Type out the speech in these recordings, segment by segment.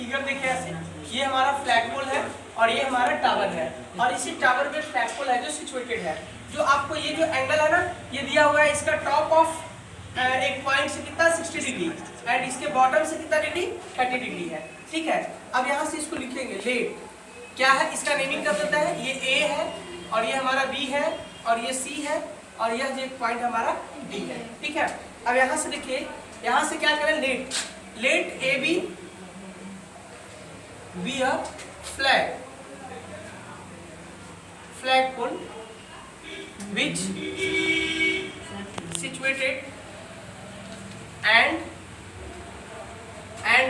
Figure देखिए ऐसे, ये हमारा फ्लैग पोल है और ये हमारा टावर है, और इसी टावर पे फ्लैग पोल है जो सिचुएटेड है। जो आपको ये जो एंगल है ना, ये दिया हुआ है, इसका टॉप ऑफ एक पॉइंट से कितना 60 डिग्री एंड इसके बॉटम से कितना डिग्री 30 डिग्री है। ठीक है, अब यहाँ से इसको लिखेंगे लेट। क्या है इसका नेमिंग कर देता है, ये ए है और ये हमारा बी है और ये सी है और यह जो एक पॉइंट हमारा डी है। ठीक है, अब यहाँ से देखिए, यहाँ से क्या करें, let let A B be a flag pole which situated and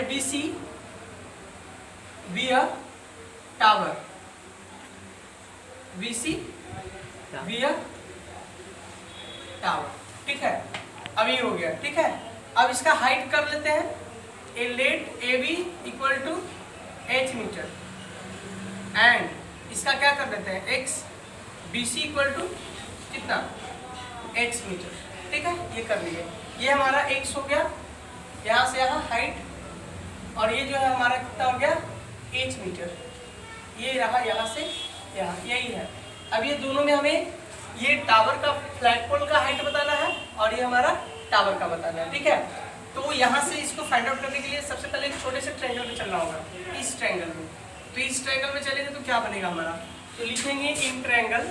BC be a tower, BC be a tower। ठीक है, अब ये हो गया। ठीक है, अब इसका हाइट कर लेते हैं, A let A B equal to h metre and इसका क्या कर लेते हैं, x B C equal to कितना x मीटर। ठीक है, ये कर लिए, ये हमारा x हो गया, यहाँ से यहाँ हाइट, और ये जो है हमारा कितना हो गया h मीटर, ये रहा यहाँ से यहाँ, यही है। अब ये दोनों में हमें ये टावर का फ्लैग पोल का हाइट बताना है और ये हमारा टावर का बताना है। ठीक है, तो यहाँ से इसको फाइंड आउट करने के लिए सबसे पहले एक छोटे से ट्रायंगल में चलना होगा, इस ट्रायंगल में। तो इस ट्रायंगल में चलेंगे तो क्या बनेगा हमारा, तो लिखेंगे in triangle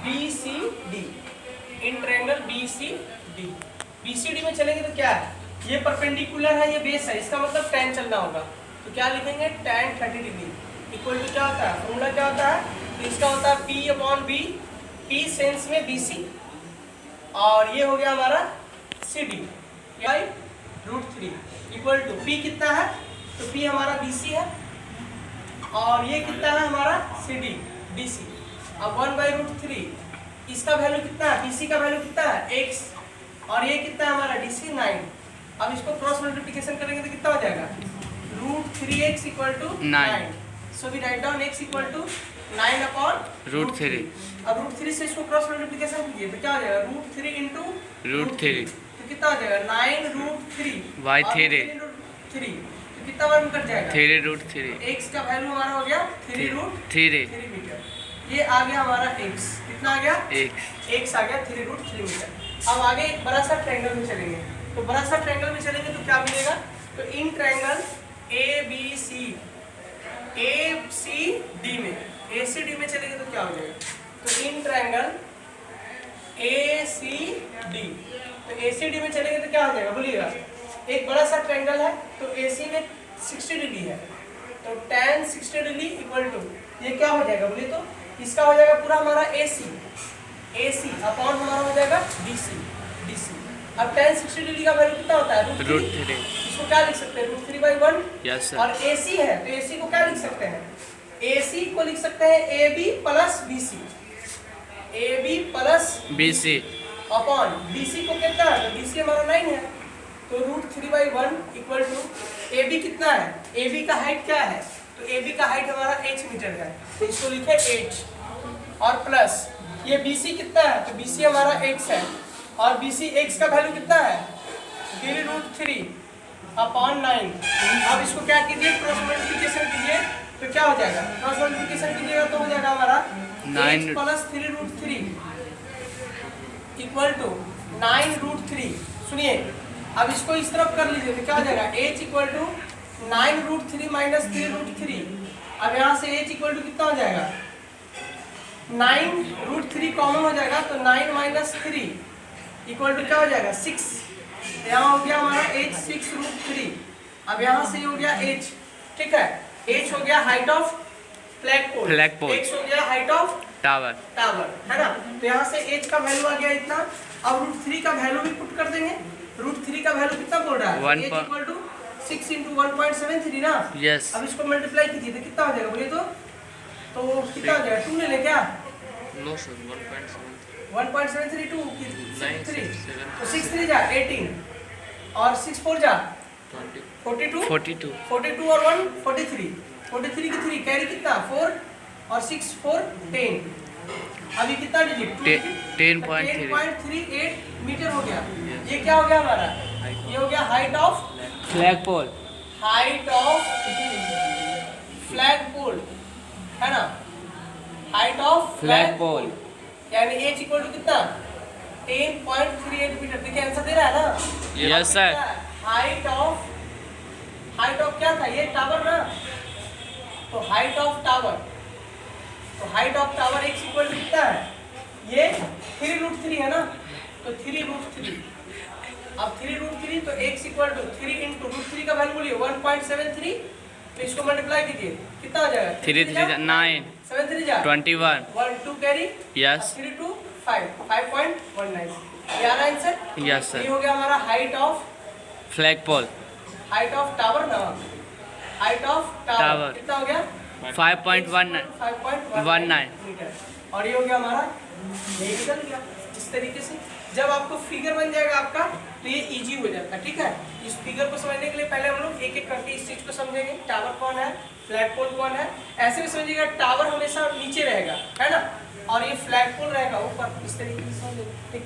B C D, in triangle B C D. B C D में चलेंगे तो क्या है, ये परपेंडिकुलर है, ये बेस है, इसका मतलब tan चलना होगा। तो क्या लिखेंगे, tan 30 डिग्री इक्वल टू क्या होता है, फॉर्मूला क्या होता है, तो इसका होता है P upon B, P sense में BC, और ये हो गया हमारा CD by √3 equal to P कितना है, तो P हमारा BC है और ये कितना है हमारा CD DC। अब 1/√3 इसका वैल्यू कितना है, BC का वैल्यू कितना है x, और ये कितना है हमारा DC 9। अब इसको क्रॉस मल्टीप्लिकेशन करेंगे तो कितना हो जाएगा, √3x equal to 9। So we write down x equal to 9 upon √3। अब √3 से इसको क्रॉस मल्टीप्लिकेशन कीजिए तो क्या हो जाएगा, √3 इंटू √3, तो कितना हो जाएगा 9√3 बाई 3 तो कितना बार में कट जाएगा, 3√3। x का वैल्यू हमारा हो गया 3√3 मीटर। ये आ गया हमारा x, कितना आ गया x आ गया 3√3 मीटर। अब आगे एक बड़ा सा ट्रायंगल में चलेंगे, तो बड़ा सा ट्रायंगल में चलेंगे तो क्या मिलेगा, तो इन ट्रायंगल ABCD में ACD में चलेंगे तो क्या हो जाएगा, तो इन ट्रायंगल ACD, तो ACD में चलेंगे तो क्या हो जाएगा बोलिएगा, एक बड़ा सा ट्रायंगल है तो AC में 60 डिग्री है, तो tan 60 डिग्री इक्वल टू ये क्या हो जाएगा बोलिए, तो इसका हो जाएगा पूरा हमारा AC अपॉन हमारा हो जाएगा DC। अब tan 60 डिग्री का वैल्यू कितना होता है, √3। इसको क्या लिख सकते हैं, √3/1। Yes sir. और AC है तो AC को क्या लिख सकते हैं, AC को लिख सकते हैं AB plus BC upon BC को कितना है, तो BC हमारा 9 है, तो √3/1 इक्वल टू AB कितना है, AB का हाइट क्या है, तो AB का हाइट हमारा h मीटर है, तो इसको लिखे h, और प्लस ये BC कितना है, तो BC हमारा x है और BC x का वैल्यू कितना है 3√3 अपॉन 9। अब इसको क्या कीजिए, क्रॉस मल्टीप्लिकेशन कीजिए तो क्या हो जाएगा, क्रॉस मल्टीप्लिकेशन कीजिएगा तो हो जाएगा हमारा 9 प्लस 3√3 इक्वल टू 9√3। सुनिए, अब इसको इस तरफ कर लीजिए तो क्या हो जाएगा, h इक्वल टू 9√3 माइनस 3√3। अब यहाँ से h इक्वल टू कितना हो जाएगा, 9√3 कॉमन हो जाएगा, तो 9 माइनस 3 इक्वल टू क्या हो जाएगा 6। यहाँ हो गया हमारा h 6√3। अब यहाँ से हो गया h। ठीक है, h हो गया height of flag pole, x हो गया हाइट ऑफ टावर है ना, तो यहाँ से h का वैल्यू आ गया इतना। अब √3 का वैल्यू भी पुट कर देंगे, √3 का वैल्यू कितना बोल रहा है, h इक्वल टू 6 इंटू 1.73 ना। यस। अब इसको मल्टीप्लाई कीजिए तो कितना हो जाएगा बोलिए, तो कितना हो जाएगा, 2 ले लें क्या, नो सर 1.732 तो 6 3 जा 18 और 6 4 जा 42 और 1 43 की 3 कैरी कितना 4 और 6 4 10। अभी कितना डिजिट 10.38 मीटर हो गया। ये क्या हो गया हमारा, ये हो गया height of flag pole. Height of flag pole, है ना, हाइट ऑफ फ्लैग पोल यानी एच इक्वल टू कितना 10.38 मीटर। देखिए आंसर दे रहा है ना। Yes sir. हाइट ऑफ क्या था ये टावर ना, तो हाइट ऑफ टावर, तो height of tower x equal to कितना है, ये 3√3 है ना, तो 3√3। अब 3√3 तो x इक्वल टू 3 इंटू √3 का वैल्यू बोलिए 1.73, तो इसको मल्टीप्लाई कीजिए कितना हो जाएगा 3 3 9 7 3 जा 21 1 2 कैरी यस 3 2 5 5.19। ये आ रहा है आंसर। यस ये सर। हो गया हमारा हाइट ऑफ फ्लैग टावर ना, हाइट ऑफ टावर टावर। कितना हो गया 5.19 5.19 मीटर। और ये हो गया हमारा, ये निकल गया। इस तरीके से जब आपको फिगर बन जाएगा आपका तो ये इजी हो जाता है। ठीक है, इस फिगर को समझने के लिए पहले हम लोग एक एक करके इस चीज को समझेंगे। टावर कौन है, फ्लैग पोल कौन है, ऐसे भी समझिएगा। टावर हमेशा नीचे रहेगा, है ना, और ये फ्लैग पोल रहेगा ऊपर। इस तरीके से समझेंगे। ठीक।